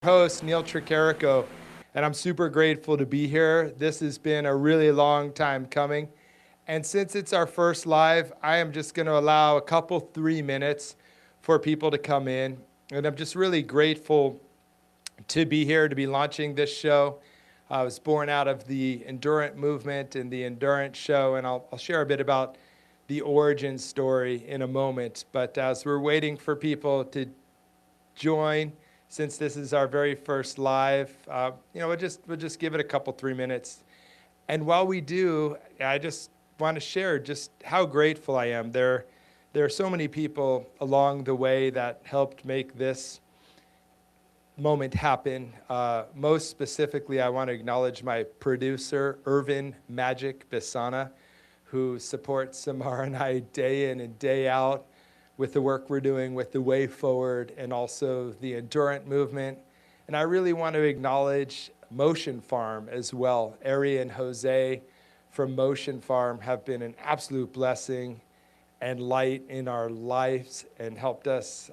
Host Neil Tricarico, and I'm super grateful to be here. This has been a really long time coming, and since it's our first live, I am just going to allow a couple 3 minutes for people to come in, and I'm just really grateful to be here to be launching this show. I was born out of the endurance movement and the endurance show, and I'll share a bit about the origin story in a moment. But as we're waiting for people to join, since this is our very first live, we'll just give it a couple 3 minutes. And while we do, I just want to share just how grateful I am. There are so many people along the way that helped make this moment happen. Most specifically, I want to acknowledge my producer, Irvin Magic Bisana, who supports Samara and I day in and day out with the work we're doing with the Way Forward and also the endurance movement. And I really want to acknowledge Motion Farm as well. Ari and Jose from Motion Farm have been an absolute blessing and light in our lives and helped us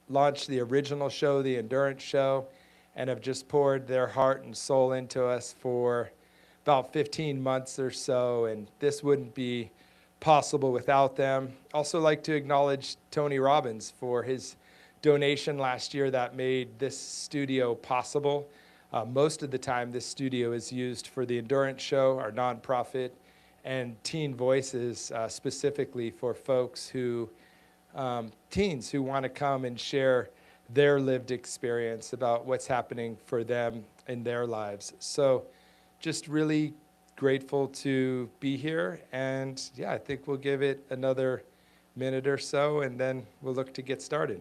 launch the original show, the Endurance Show, and have just poured their heart and soul into us for about 15 months or so, and this wouldn't be possible without them. Also like to acknowledge Tony Robbins for his donation last year that made this studio possible. Most of the time, this studio is used for the Endurance Show, our nonprofit, and Teen Voices, specifically for folks who teens who want to come and share their lived experience about what's happening for them in their lives. So just really grateful to be here. And yeah, I think we'll give it another minute or so, and then we'll look to get started.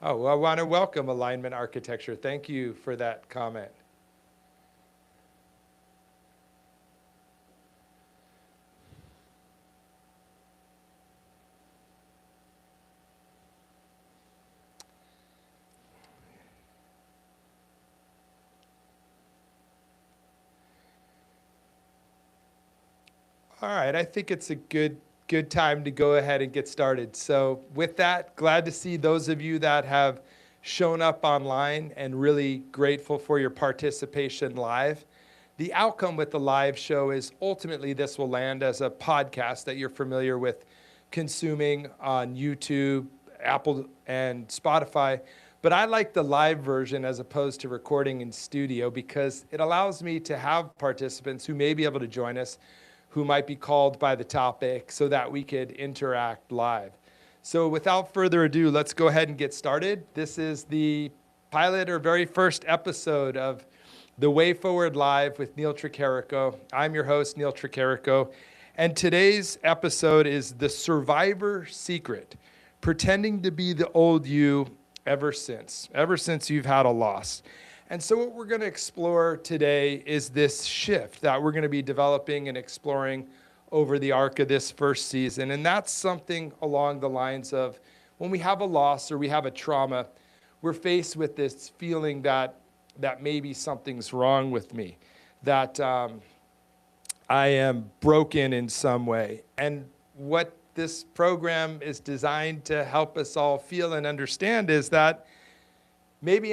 Oh, well, I want to welcome Alignment Architecture. Thank you for that comment. All right, I think it's a good time to go ahead and get started. So with that, glad to see those of you that have shown up online and really grateful for your participation live. The outcome with the live show is ultimately this will land as a podcast that you're familiar with consuming on YouTube, Apple, and Spotify. But I like the live version as opposed to recording in studio because it allows me to have participants who may be able to join us who might be called by the topic so that we could interact live. So without further ado, let's go ahead and get started. This is the pilot or very first episode of The Way Forward Live with Neil Tricarico. I'm your host, Neil Tricarico, and today's episode is The Survivor Secret, pretending to be the old you ever since you've had a loss. And so what we're going to explore today is this shift that we're going to be developing and exploring over the arc of this first season. And that's something along the lines of when we have a loss or we have a trauma, we're faced with this feeling that maybe something's wrong with me, that I am broken in some way. And what this program is designed to help us all feel and understand is that maybe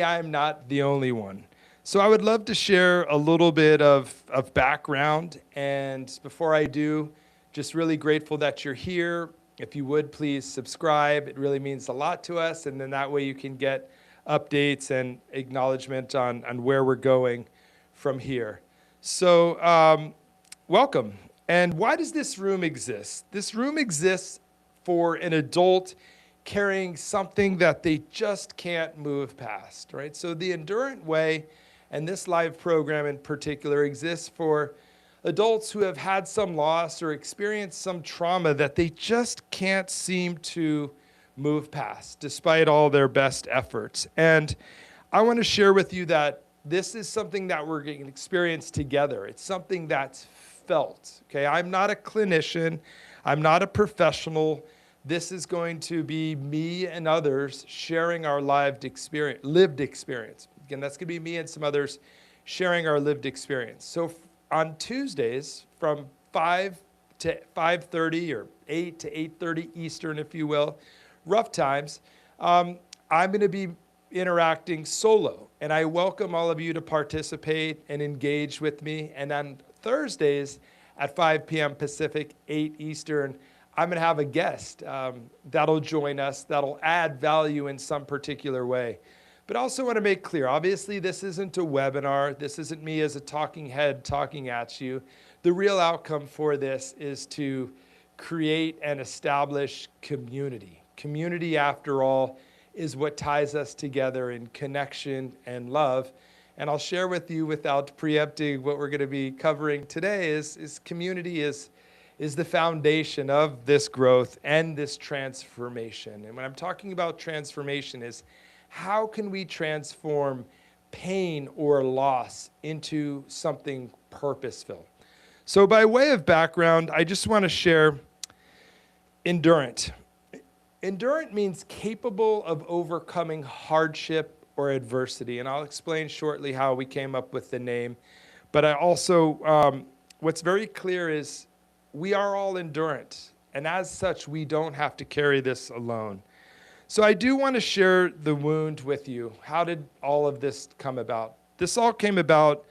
I'm not the only one. So I would love to share a little bit of background. And before I do, just really grateful that you're here. If you would, please subscribe. It really means a lot to us. And then that way you can get updates and acknowledgement on where we're going from here. So welcome. And why does this room exist? This room exists for an adult carrying something that they just can't move past, right? So the Endurance Way, and this live program in particular, exists for adults who have had some loss or experienced some trauma that they just can't seem to move past, despite all their best efforts. And I want to share with you that this is something that we're going to experience together. It's something that's felt, okay? I'm not a clinician. I'm not a professional. This is going to be me and others sharing our lived experience. Again, that's going to be me and some others sharing our lived experience. So on Tuesdays from 5 to 5:30 or 8 to 8:30 Eastern, if you will, rough times, I'm going to be interacting solo. And I welcome all of you to participate and engage with me. And on Thursdays at 5 p.m. Pacific, 8 Eastern, I'm going to have a guest that'll join us, that'll add value in some particular way. But I also want to make clear, obviously, this isn't a webinar. This isn't me as a talking head talking at you. The real outcome for this is to create and establish community. Community, after all, is what ties us together in connection and love. And I'll share with you, without preempting what we're going to be covering today, is community is the foundation of this growth and this transformation. And when I'm talking about transformation is how can we transform pain or loss into something purpose-filled? So by way of background, I just want to share endurant. Endurant means capable of overcoming hardship or adversity. And I'll explain shortly how we came up with the name. But I also, what's very clear is we are all endurant. And as such, we don't have to carry this alone. So I do want to share the wound with you. How did all of this come about? This all came about,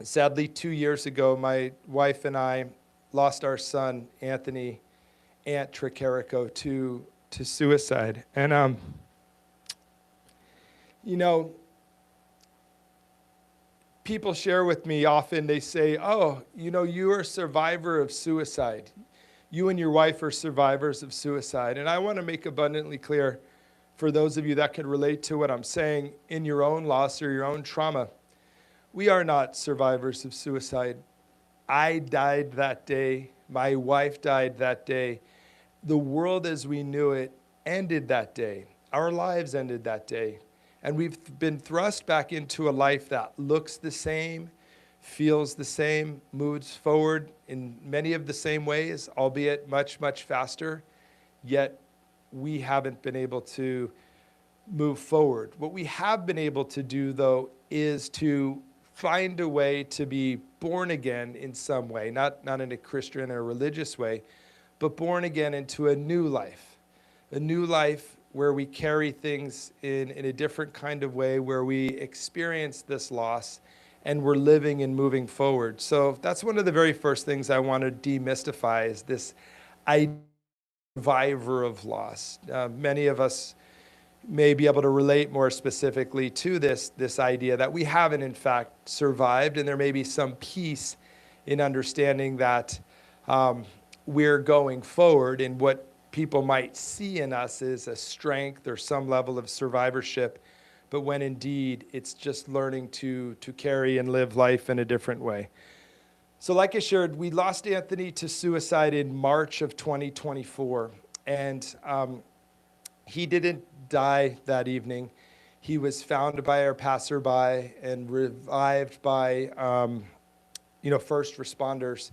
sadly, 2 years ago. My wife and I lost our son, Anthony Ant Tricarico, to suicide. And, you know, people share with me often, they say, oh, you know, you're a survivor of suicide. You and your wife are survivors of suicide. And I want to make abundantly clear for those of you that can relate to what I'm saying in your own loss or your own trauma, we are not survivors of suicide. I died that day. My wife died that day. The world as we knew it ended that day. Our lives ended that day. And we've been thrust back into a life that looks the same, feels the same, moves forward in many of the same ways, albeit much, much faster. Yet we haven't been able to move forward. What we have been able to do, though, is to find a way to be born again in some way, not in a Christian or religious way, but born again into a new life where we carry things in a different kind of way, where we experience this loss and we're living and moving forward. So that's one of the very first things I want to demystify is this idea of survivor of loss. Many of us may be able to relate more specifically to this idea that we haven't in fact survived, and there may be some peace in understanding that we're going forward, and what people might see in us is a strength or some level of survivorship, but when indeed it's just learning to carry and live life in a different way. So like I shared, we lost Anthony to suicide in March of 2024, and he didn't die that evening. He was found by our passerby and revived by first responders,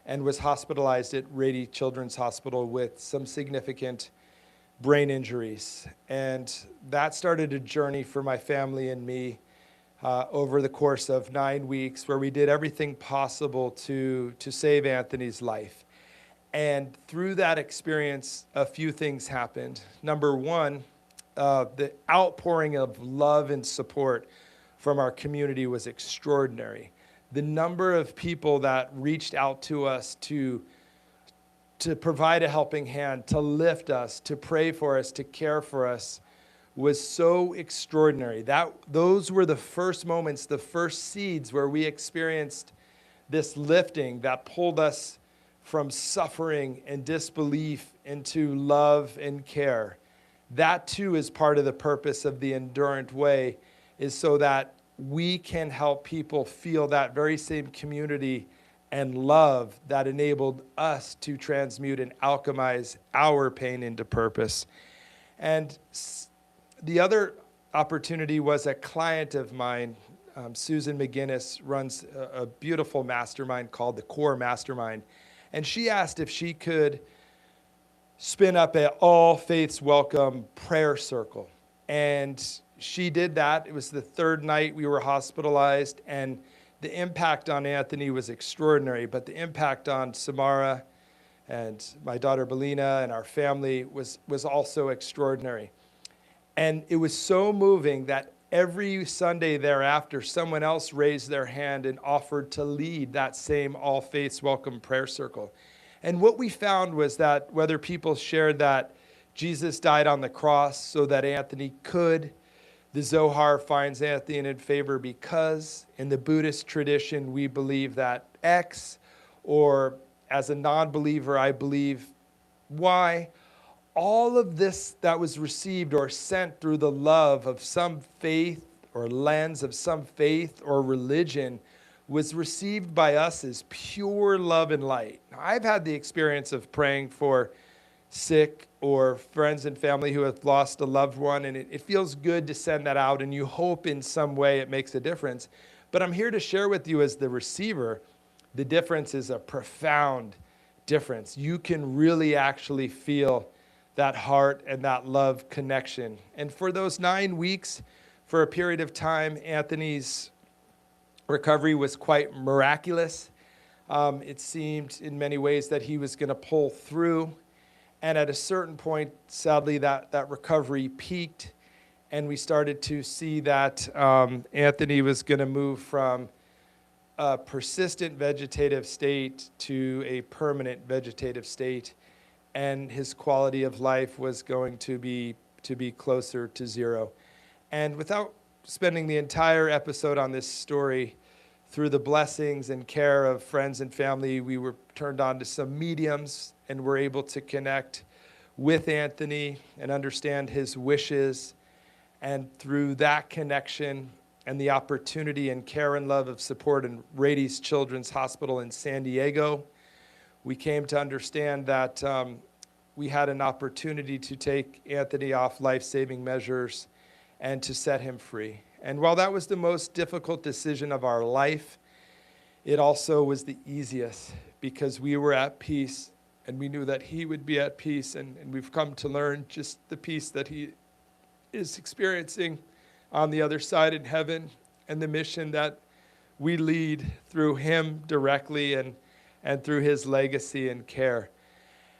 and was hospitalized at Rady Children's Hospital with some significant brain injuries. And that started a journey for my family and me over the course of 9 weeks, where we did everything possible to save Anthony's life. And through that experience, a few things happened. Number one, the outpouring of love and support from our community was extraordinary. The number of people that reached out to us to provide a helping hand, to lift us, to pray for us, to care for us, was so extraordinary. Those were the first moments, the first seeds where we experienced this lifting that pulled us from suffering and disbelief into love and care. That too is part of the purpose of the Endurant Way, is so that we can help people feel that very same community and love that enabled us to transmute and alchemize our pain into purpose. And the other opportunity was a client of mine, Susan McGinnis, runs a beautiful mastermind called the Core Mastermind. And she asked if she could spin up an all faiths welcome prayer circle. And she did that. It was the third night we were hospitalized, and the impact on Anthony was extraordinary, but the impact on Samara and my daughter Belina and our family was also extraordinary. And it was so moving that every Sunday thereafter, someone else raised their hand and offered to lead that same All Faiths Welcome Prayer Circle. And what we found was that whether people shared that Jesus died on the cross so that Anthony could, the Zohar finds Anthony in favor because, in the Buddhist tradition, we believe that X, or as a non-believer, I believe Y. All of this that was received or sent through the love of some faith or lens of some faith or religion was received by us as pure love and light. Now, I've had the experience of praying for sick or friends and family who have lost a loved one, and it feels good to send that out, and you hope in some way it makes a difference. But I'm here to share with you as the receiver, the difference is a profound difference. You can really actually feel that heart and that love connection. And for those 9 weeks, for a period of time, Anthony's recovery was quite miraculous. It seemed in many ways that he was going to pull through. And at a certain point, sadly, that recovery peaked, and we started to see that Anthony was going to move from a persistent vegetative state to a permanent vegetative state, and his quality of life was going to be closer to zero. And without spending the entire episode on this story, through the blessings and care of friends and family, we were turned on to some mediums and were able to connect with Anthony and understand his wishes. And through that connection and the opportunity and care and love of support in Rady's Children's Hospital in San Diego, we came to understand that we had an opportunity to take Anthony off life-saving measures and to set him free. And while that was the most difficult decision of our life, it also was the easiest because we were at peace and we knew that he would be at peace, and we've come to learn just the peace that he is experiencing on the other side in heaven, and the mission that we lead through him directly and through his legacy and care.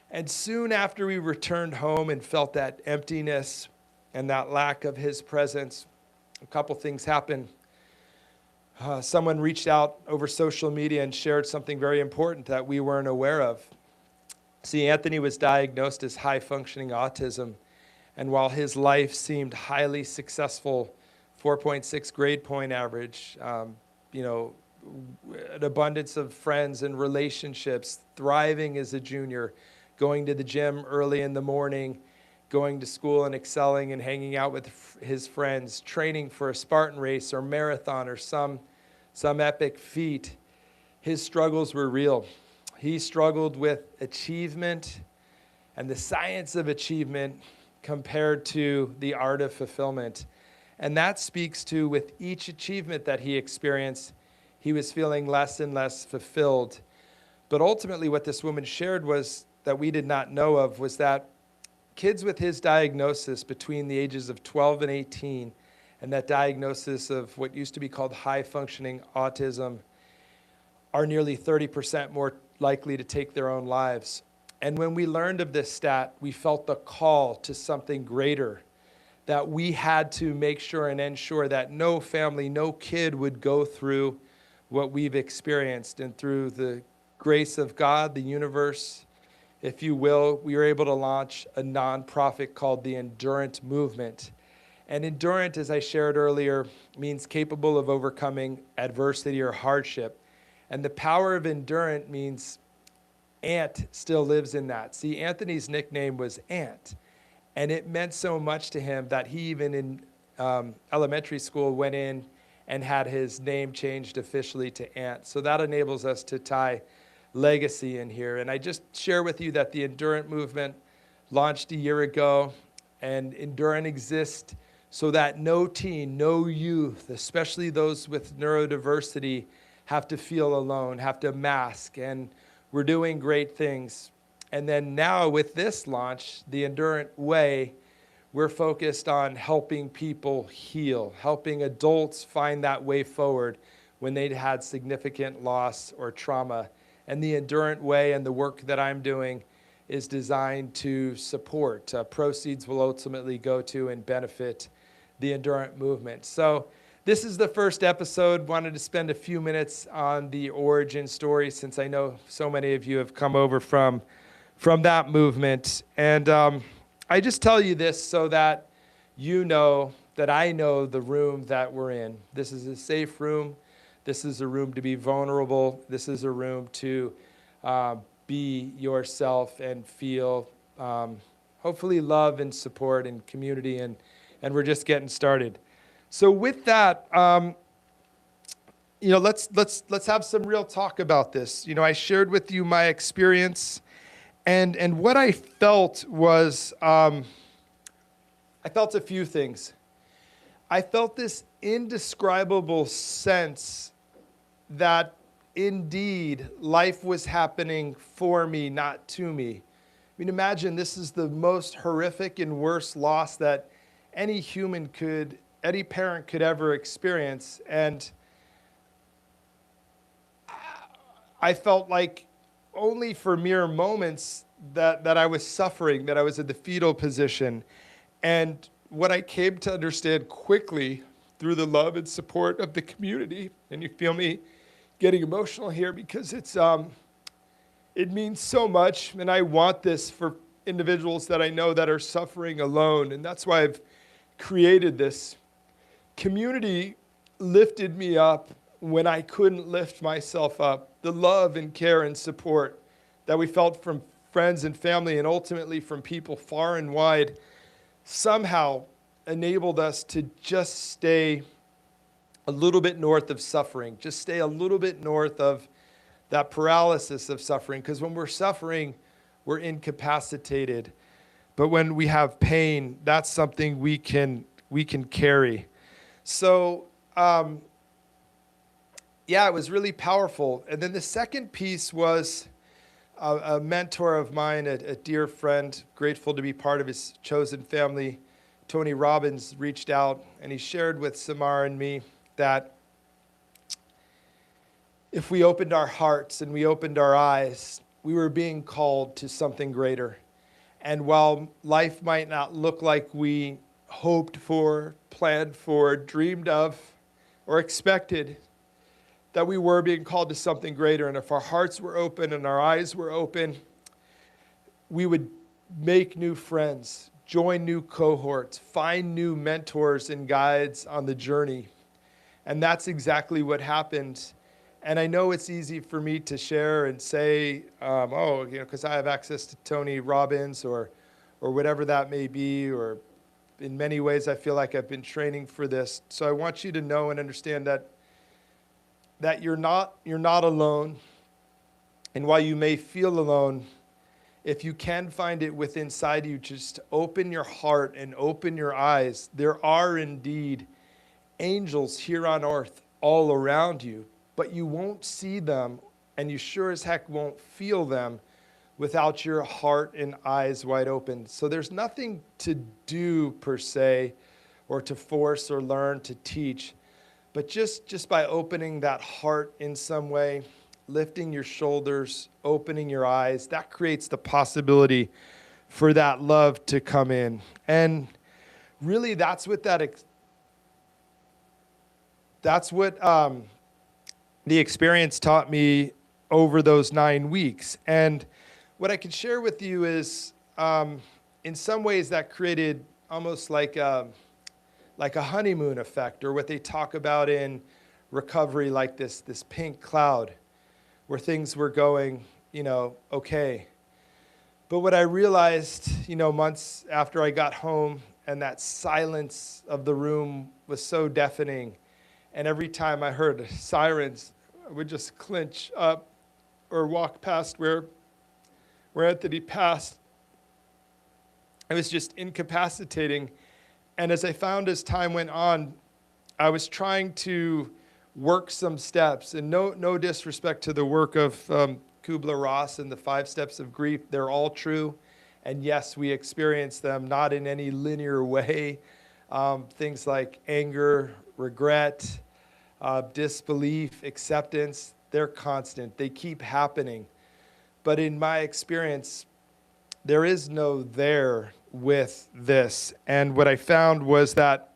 And soon after we returned home and felt that emptiness and that lack of his presence, a couple things happened. Someone reached out over social media and shared something very important that we weren't aware of. See, Anthony was diagnosed as high-functioning autism, and while his life seemed highly successful, 4.6 grade point average, an abundance of friends and relationships, thriving as a junior, going to the gym early in the morning, going to school and excelling and hanging out with his friends, training for a Spartan race or marathon or some epic feat, his struggles were real. He struggled with achievement and the science of achievement compared to the art of fulfillment. And that speaks to, with each achievement that he experienced, he was feeling less and less fulfilled. But ultimately what this woman shared was that we did not know of was that kids with his diagnosis between the ages of 12 and 18, and that diagnosis of what used to be called high-functioning autism, are nearly 30% more likely to take their own lives. And when we learned of this stat, we felt the call to something greater, that we had to make sure and ensure that no family, no kid would go through what we've experienced. And through the grace of God, the universe, if you will, we were able to launch a nonprofit called the Endurant Movement. And endurant, as I shared earlier, means capable of overcoming adversity or hardship. And the power of endurant means Ant still lives in that. See, Anthony's nickname was Ant, and it meant so much to him that he even in elementary school went in and had his name changed officially to Ant. So that enables us to tie legacy in here. And I just share with you that the Endurant Movement launched a year ago, and Endurant exists so that no teen, no youth, especially those with neurodiversity, have to feel alone, have to mask, and we're doing great things. And then now with this launch, the Endurant Way, We're focused on helping people heal, helping adults find that way forward when they'd had significant loss or trauma. And the Endurant Way and the work that I'm doing is designed to support. Proceeds will ultimately go to and benefit the Endurant movement. So this is the first episode. Wanted to spend a few minutes on the origin story, since I know so many of you have come over from that movement. And I just tell you this so that you know that I know the room that we're in. This is a safe room. This is a room to be vulnerable. This is a room to be yourself and feel hopefully love and support and community, and we're just getting started. So with that, let's have some real talk about this. I shared with you my experience, and what I felt was I felt a few things. I felt this indescribable sense that indeed life was happening for me, not to me. I mean, imagine this is the most horrific and worst loss that any parent could ever experience. And I felt like only for mere moments that I was suffering, that I was in the fetal position. And what I came to understand quickly through the love and support of the community, and you feel me getting emotional here because it means so much, and I want this for individuals that I know that are suffering alone, and that's why I've created this. Community lifted me up when I couldn't lift myself up. The love and care and support that we felt from friends and family, and ultimately from people far and wide, somehow enabled us to just stay a little bit north of suffering, just stay a little bit north of that paralysis of suffering. Because when we're suffering, we're incapacitated. But when we have pain, that's something we can carry. So, it was really powerful. And then the second piece was a mentor of mine, a dear friend, grateful to be part of his chosen family, Tony Robbins, reached out, and he shared with Samar and me that if we opened our hearts and we opened our eyes, we were being called to something greater. And while life might not look like we hoped for, planned for, dreamed of, or expected, that we were being called to something greater. And if our hearts were open and our eyes were open, we would make new friends, join new cohorts, find new mentors and guides on the journey. And that's exactly what happened. And I know it's easy for me to share and say, because I have access to Tony Robbins or whatever that may be, or in many ways I feel like I've been training for this. So I want you to know and understand that you're not alone. And while you may feel alone, if you can find it within inside you, just open your heart and open your eyes. There are indeed angels here on earth all around you, but you won't see them, and you sure as heck won't feel them without your heart and eyes wide open. So there's nothing to do per se, or to force or learn to teach, but just by opening that heart in some way, lifting your shoulders, opening your eyes, that creates the possibility for that love to come in. And really that's what the experience taught me over those 9 weeks. And what I can share with you is, in some ways that created almost like a honeymoon effect, or what they talk about in recovery, like this pink cloud, where things were going, okay. But what I realized, months after I got home, and that silence of the room was so deafening, and every time I heard sirens, I would just clench up or walk past where Anthony passed. It was just incapacitating. And as I found as time went on, I was trying to work some steps. And no disrespect to the work of Kubler-Ross and the 5 steps of grief. They're all true. And yes, we experience them not in any linear way. Things like anger, regret, disbelief, acceptance, they're constant. They keep happening. But in my experience, there is no there with this. And what I found was that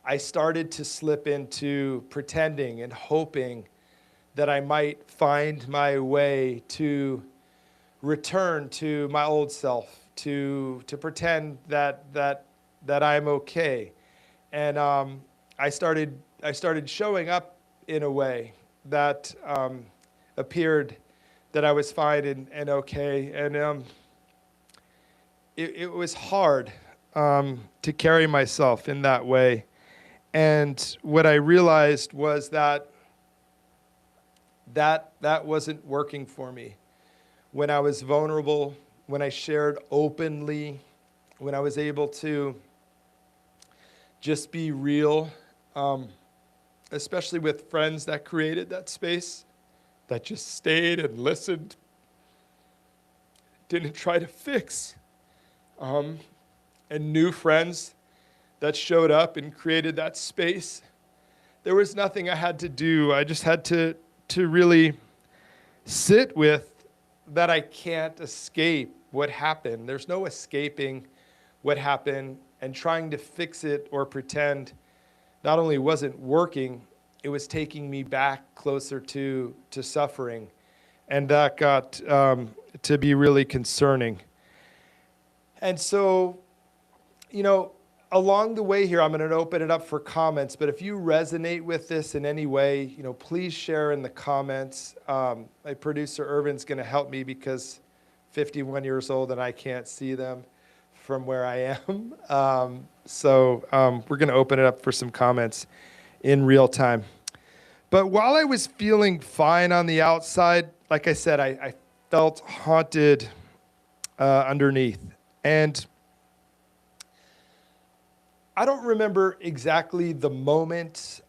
I started to slip into pretending and hoping that I might find my way to return to my old self, to pretend that I'm okay. And I started showing up in a way that appeared that I was fine and okay. And it was hard to carry myself in that way. And what I realized was that wasn't working for me. When I was vulnerable, when I shared openly, when I was able to just be real, especially with friends that created that space, that just stayed and listened, didn't try to fix, and new friends that showed up and created that space. There was nothing I had to do. I just had to really sit with that I can't escape what happened. There's no escaping what happened, and trying to fix it or pretend not only wasn't working, it was taking me back closer to suffering. And that got to be really concerning. And so, along the way here, I'm going to open it up for comments, but if you resonate with this in any way, please share in the comments. My producer, Irvin's going to help me because 51 years old and I can't see them from where I am. So we're going to open it up for some comments in real time. But while I was feeling fine on the outside, like I said, I felt haunted underneath. And I don't remember exactly the moment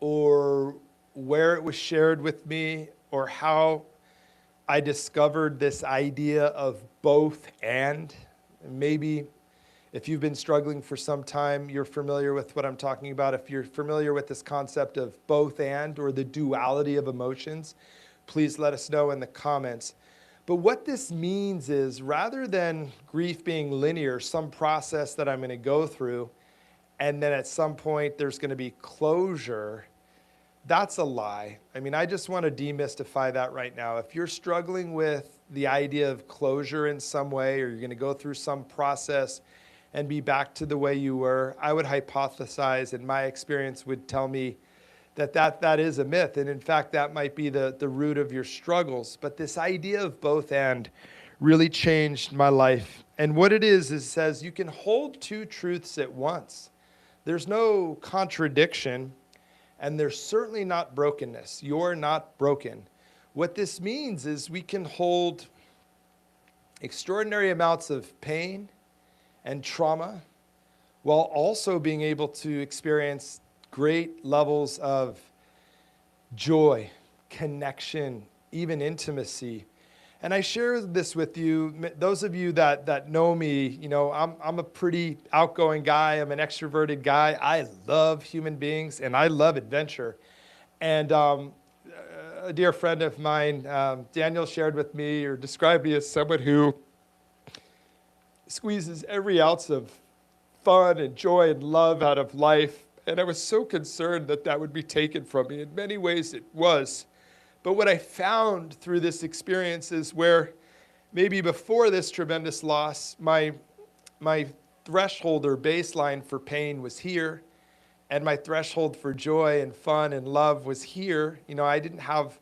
or where it was shared with me or how I discovered this idea of both and. Maybe if you've been struggling for some time, you're familiar with what I'm talking about. If you're familiar with this concept of both and or the duality of emotions, please let us know in the comments. But what this means is rather than grief being linear, some process that I'm going to go through, and then at some point there's going to be closure, that's a lie. I mean, I just want to demystify that right now. If you're struggling with the idea of closure in some way, or you're going to go through some process and be back to the way you were, I would hypothesize, and my experience would tell me that is a myth. And in fact, that might be the root of your struggles. But this idea of both and really changed my life. And what it is it says you can hold two truths at once. There's no contradiction, and there's certainly not brokenness. You're not broken. What this means is we can hold extraordinary amounts of pain and trauma while also being able to experience great levels of joy, connection, even intimacy. And I share this with you, those of you that know me, I'm a pretty outgoing guy. I'm an extroverted guy. I love human beings and I love adventure. And a dear friend of mine, Daniel, shared with me or described me as someone who squeezes every ounce of fun and joy and love out of life. And I was so concerned that would be taken from me. In many ways it was. But what I found through this experience is where maybe before this tremendous loss, my threshold or baseline for pain was here, and my threshold for joy and fun and love was here. I didn't have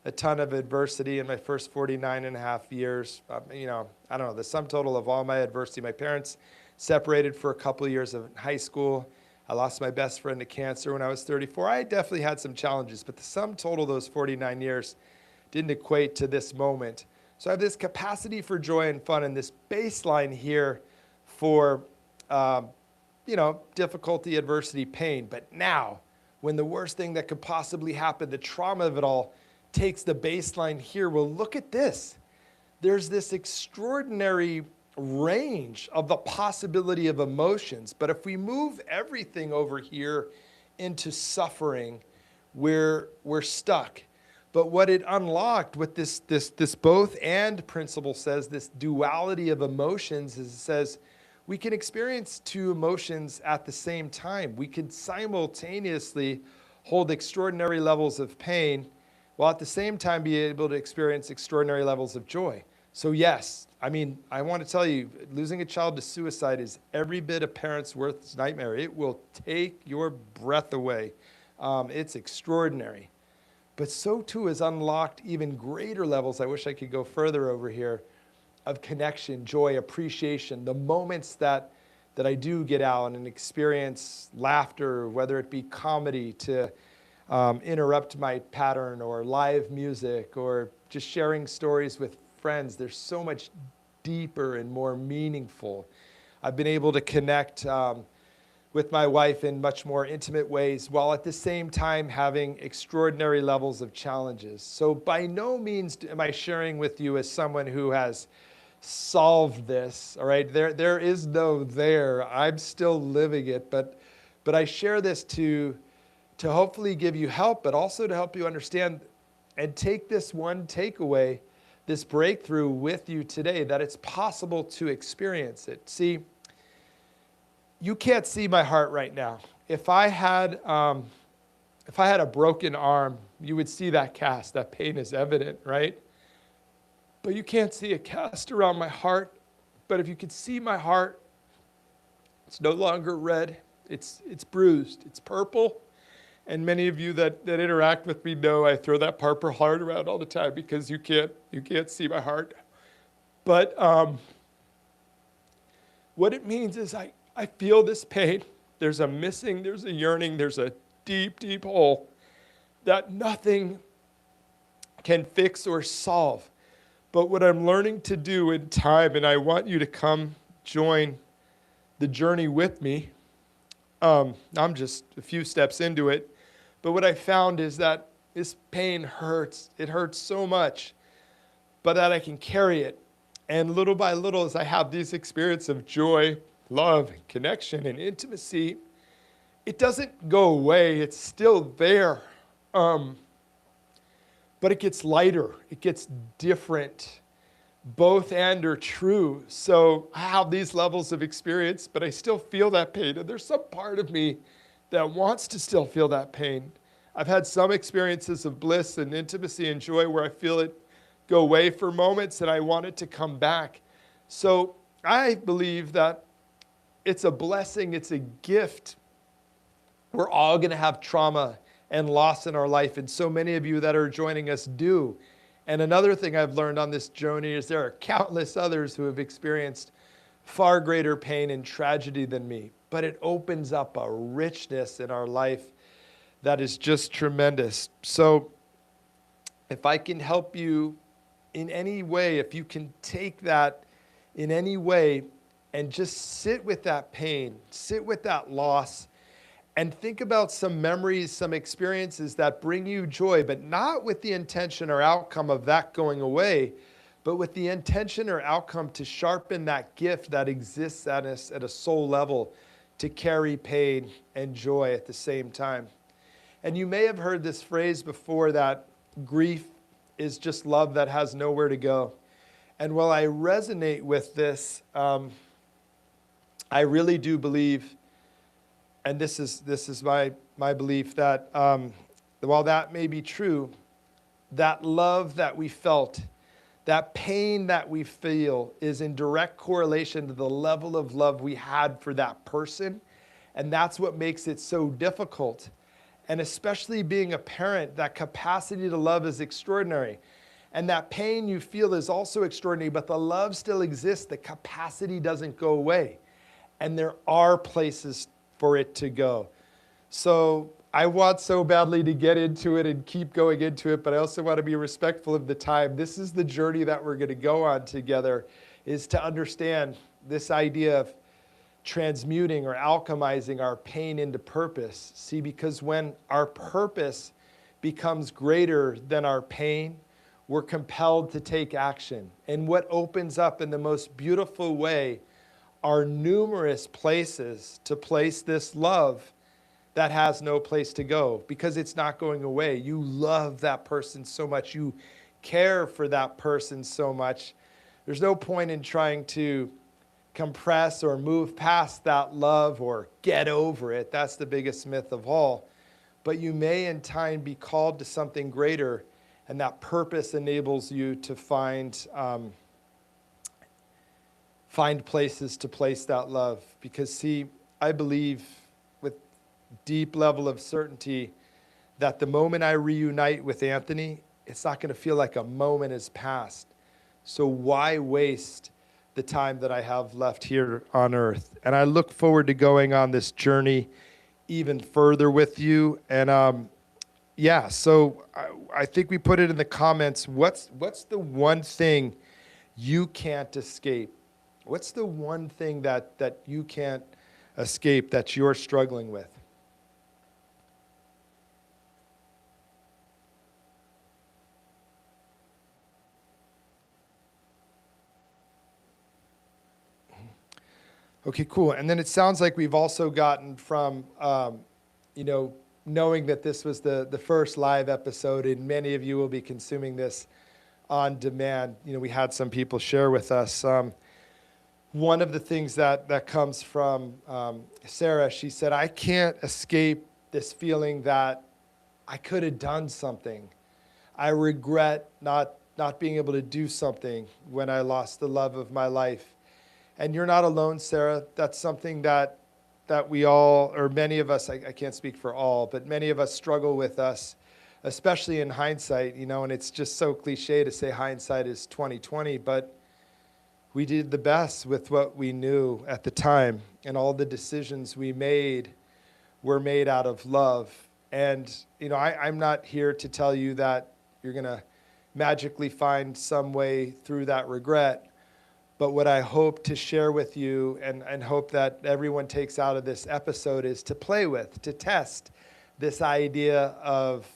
a ton of adversity in my first 49 and a half years. I don't know, the sum total of all my adversity. My parents separated for a couple of years of high school. I lost my best friend to cancer when I was 34. I definitely had some challenges, but the sum total of those 49 years didn't equate to this moment. So I have this capacity for joy and fun and this baseline here for, difficulty, adversity, pain. But now, when the worst thing that could possibly happen, the trauma of it all, takes the baseline here, well, look at this. there's this extraordinary range of the possibility of emotions. But if we move everything over here into suffering, we're stuck. But what it unlocked, what this both and principle says, this duality of emotions, is it says we can experience two emotions at the same time. We can simultaneously hold extraordinary levels of pain while at the same time be able to experience extraordinary levels of joy. So yes, I mean, I want to tell you, losing a child to suicide is every bit a parent's worst nightmare. It will take your breath away. It's extraordinary. But so too is unlocked even greater levels, I wish I could go further over here, of connection, joy, appreciation, the moments that I do get out and experience laughter, whether it be comedy to interrupt my pattern, or live music, or just sharing stories with friends. There's so much deeper and more meaningful. I've been able to connect with my wife in much more intimate ways, while at the same time having extraordinary levels of challenges. So by no means am I sharing with you as someone who has solved this, all right? There is no there. I'm still living it, but I share this to hopefully give you help, but also to help you understand and take this one takeaway, this breakthrough with you today, that it's possible to experience it. See, you can't see my heart right now. If I had a broken arm, you would see that cast. That pain is evident, right? But you can't see a cast around my heart. But if you could see my heart, it's no longer red. It's bruised. It's purple. And many of you that interact with me know I throw that purple heart around all the time because you can't see my heart. But what it means is I feel this pain. There's a missing, there's a yearning, there's a deep, deep hole that nothing can fix or solve. But what I'm learning to do in time, and I want you to come join the journey with me. I'm just a few steps into it. But what I found is that this pain hurts. It hurts so much, but that I can carry it. And little by little, as I have these experiences of joy, love, and connection, and intimacy, it doesn't go away. It's still there. But it gets lighter. It gets different. Both and are true. So I have these levels of experience, but I still feel that pain. And there's some part of me that wants to still feel that pain. I've had some experiences of bliss and intimacy and joy where I feel it go away for moments and I want it to come back. So I believe that it's a blessing, it's a gift. We're all going to have trauma and loss in our life, and so many of you that are joining us do. And another thing I've learned on this journey is there are countless others who have experienced far greater pain and tragedy than me. But it opens up a richness in our life that is just tremendous. So if I can help you in any way, if you can take that in any way and just sit with that pain, sit with that loss, and think about some memories, some experiences that bring you joy, but not with the intention or outcome of that going away, but with the intention or outcome to sharpen that gift that exists at a soul level, to carry pain and joy at the same time. And you may have heard this phrase before, that grief is just love that has nowhere to go. And while I resonate with this, I really do believe, and this is my belief, that while that may be true, that love that we felt, that pain that we feel, is in direct correlation to the level of love we had for that person. And that's what makes it so difficult. And especially being a parent, that capacity to love is extraordinary. And that pain you feel is also extraordinary, but the love still exists. The capacity doesn't go away. And there are places for it to go. So I want so badly to get into it and keep going into it, but I also want to be respectful of the time. This is the journey that we're going to go on together, is to understand this idea of transmuting or alchemizing our pain into purpose. See, because when our purpose becomes greater than our pain, we're compelled to take action. And what opens up in the most beautiful way are numerous places to place this love that has no place to go, because it's not going away. You love that person so much. You care for that person so much. There's no point in trying to compress or move past that love or get over it. That's the biggest myth of all. But you may in time be called to something greater, and that purpose enables you to find places to place that love. Because see, I believe with deep level of certainty that the moment I reunite with Anthony, it's not going to feel like a moment has passed. So why waste the time that I have left here on earth? And I look forward to going on this journey even further with you. And yeah, so I think we put it in the comments. What's the one thing you can't escape? What's the one thing that you can't escape that you're struggling with? Okay, cool. And then it sounds like we've also gotten from, knowing that this was the first live episode, and many of you will be consuming this on demand. We had some people share with us. One of the things that comes from Sarah, she said, I can't escape this feeling that I could have done something. I regret not being able to do something when I lost the love of my life. And you're not alone, Sarah. That's something that we all, or many of us, I can't speak for all, but many of us struggle with us, especially in hindsight, and it's just so cliche to say hindsight is 20/20, but we did the best with what we knew at the time, and all the decisions we made were made out of love. And, I'm not here to tell you that you're going to magically find some way through that regret. But what I hope to share with you and hope that everyone takes out of this episode is to play with, to test this idea of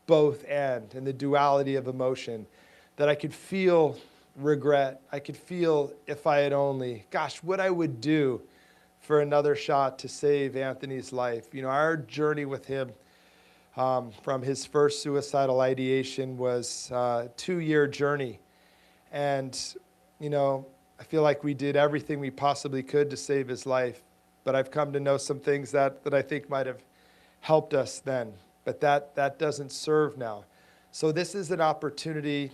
both and the duality of emotion, that I could feel regret. I could feel if I had only, gosh, what I would do for another shot to save Anthony's life. Our journey with him from his first suicidal ideation was a 2-year journey. And I feel like we did everything we possibly could to save his life, but I've come to know some things that I think might have helped us then, but that doesn't serve now. So this is an opportunity,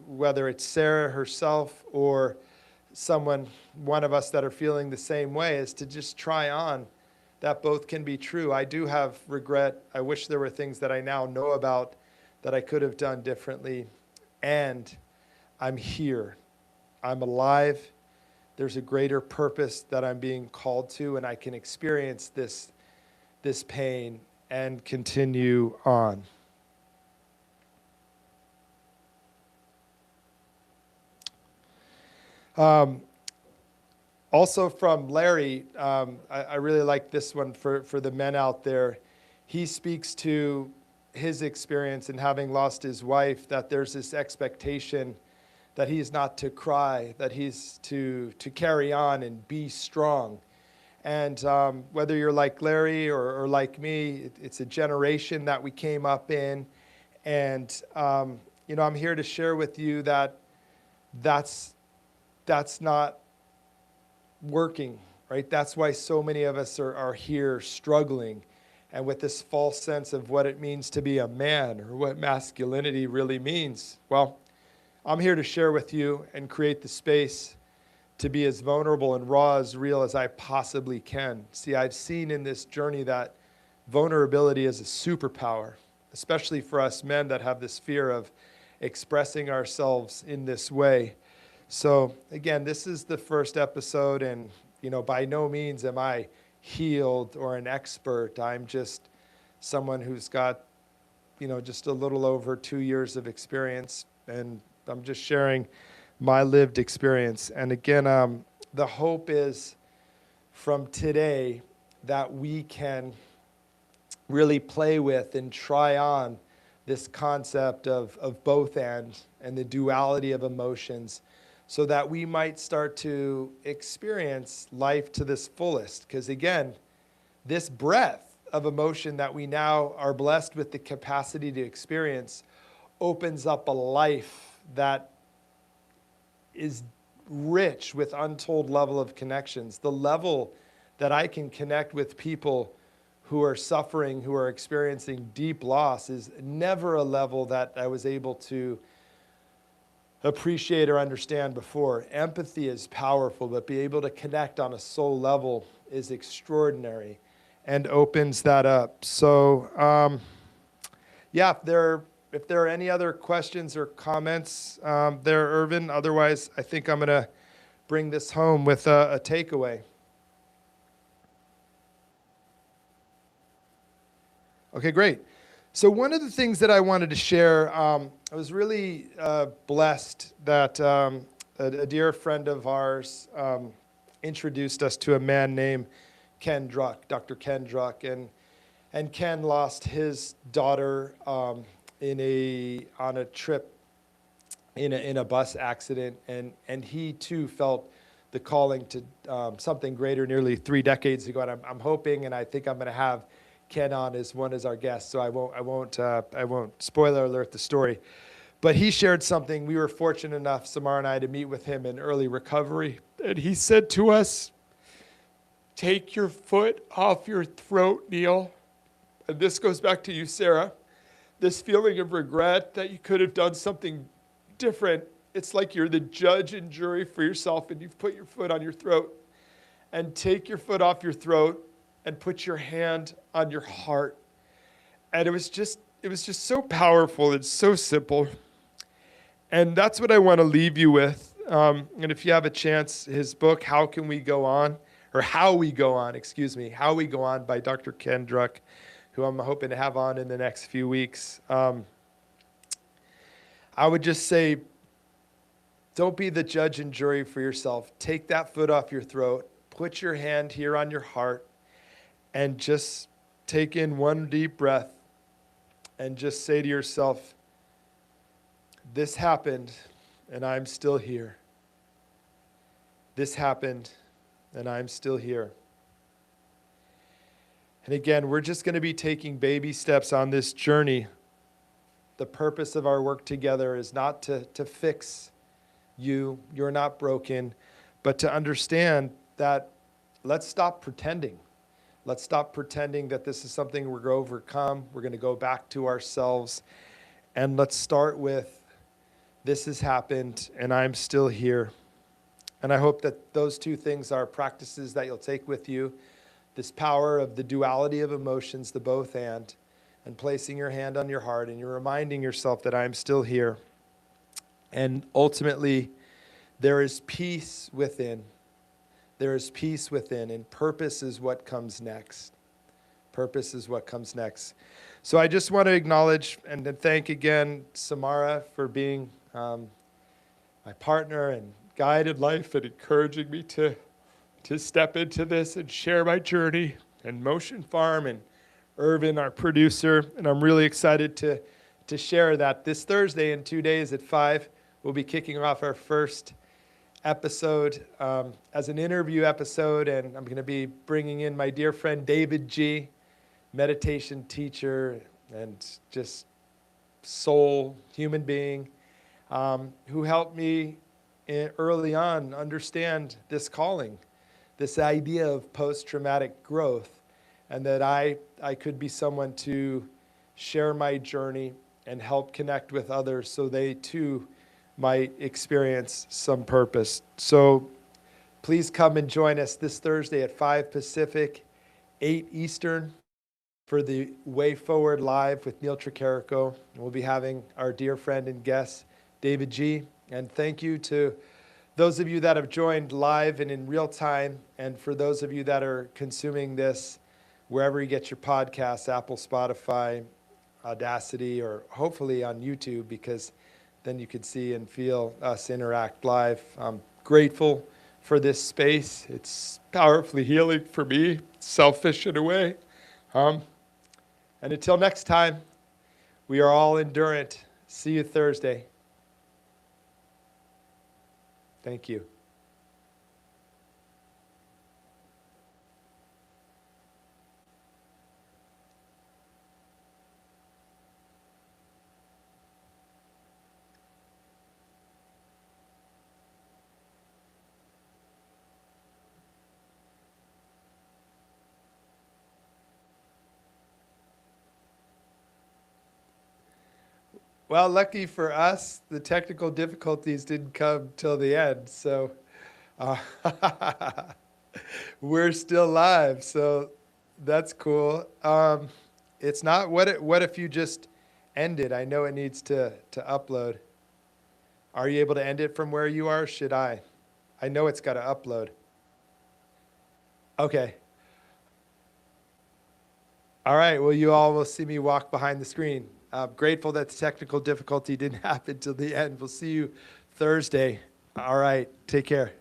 whether it's Sarah herself or one of us that are feeling the same way, is to just try on that both can be true. I do have regret. I wish there were things that I now know about that I could have done differently, and I'm here. I'm alive. There's a greater purpose that I'm being called to, and I can experience this pain and continue on. Also from Larry, I really like this one for the men out there. He speaks to his experience in having lost his wife, that there's this expectation that he's not to cry, that he's to carry on and be strong. And whether you're like Larry or like me, it's a generation that we came up in. And, I'm here to share with you that that's not working, right? That's why so many of us are here struggling and with this false sense of what it means to be a man or what masculinity really means. Well, I'm here to share with you and create the space to be as vulnerable and raw, as real as I possibly can. See, I've seen in this journey that vulnerability is a superpower, especially for us men that have this fear of expressing ourselves in this way. So again, this is the first episode, and by no means am I healed or an expert. I'm just someone who's got, just a little over 2 years of experience, and I'm just sharing my lived experience. And again, the hope is from today that we can really play with and try on this concept of both and the duality of emotions, so that we might start to experience life to this fullest. Because again, this breadth of emotion that we now are blessed with the capacity to experience opens up a life that is rich with untold level of connections. The level that I can connect with people who are suffering, who are experiencing deep loss, is never a level that I was able to appreciate or understand before. Empathy is powerful, but be able to connect on a soul level is extraordinary and opens that up. So, yeah, if there are any other questions or comments there, Irvin, otherwise I think I'm going to bring this home with a takeaway. Okay, great. So one of the things that I wanted to share, I was really blessed that a dear friend of ours introduced us to a man named Ken Druck, Dr. Ken Druck, and Ken lost his daughter on a trip in a bus accident, and he too felt the calling to something greater nearly 3 decades ago. And I'm hoping, and I think I'm going to have Ken on as our guest, so I won't spoiler alert the story. But he shared something. We were fortunate enough, Samara and I, to meet with him in early recovery, and he said to us, "Take your foot off your throat, Neil." And this goes back to you, Sarah. This feeling of regret that you could have done something different. It's like you're the judge and jury for yourself, and you've put your foot on your throat. And take your foot off your throat and put your hand on your heart. And it was just so powerful and so simple. And that's what I want to leave you with. And if you have a chance, his book, How We Go On, How We Go On by Dr. Ken Druck, who I'm hoping to have on in the next few weeks. I would just say, don't be the judge and jury for yourself. Take that foot off your throat, put your hand here on your heart, and just take in one deep breath and just say to yourself, this happened and I'm still here. This happened and I'm still here. And again, we're just going to be taking baby steps on this journey. The purpose of our work together is not to fix you. You're not broken, but to understand that let's stop pretending. Let's stop pretending that this is something we're going to overcome. We're going to go back to ourselves. And let's start with, this has happened and I'm still here. And I hope that those two things are practices that you'll take with you. This power of the duality of emotions, the both and placing your hand on your heart, and you're reminding yourself that I'm still here. And ultimately, there is peace within. There is peace within, and purpose is what comes next. Purpose is what comes next. So I just want to acknowledge and thank again Samara for being my partner and guide in life and encouraging me to step into this and share my journey, and Motion Farm and Irvin, our producer. And I'm really excited to share that this Thursday in 2 days at 5, we'll be kicking off our first episode as an interview episode, and I'm going to be bringing in my dear friend David G., meditation teacher and just soul human being, who helped me early on understand this calling, this idea of post-traumatic growth, and that I could be someone to share my journey and help connect with others so they too might experience some purpose. So please come and join us this Thursday at 5 Pacific, 8 Eastern for the Way Forward Live with Neil Tricarico. We'll be having our dear friend and guest, David G. And thank you to those of you that have joined live and in real time, and for those of you that are consuming this wherever you get your podcasts, Apple, Spotify, Audacity, or hopefully on YouTube, because then you could see and feel us interact live. I'm grateful for this space. It's powerfully healing for me, selfish in a way. And until next time, We are all endurant. See you Thursday. Thank you. Well, lucky for us, the technical difficulties didn't come till the end. So uh, we're still live. So that's cool. It's not, what if you just end it? I know it needs to upload. Are you able to end it from where you are? Should I? I know it's got to upload. Okay. All right. Well, you all will see me walk behind the screen. I'm grateful that the technical difficulty didn't happen till the end. We'll see you Thursday. All right. Take care.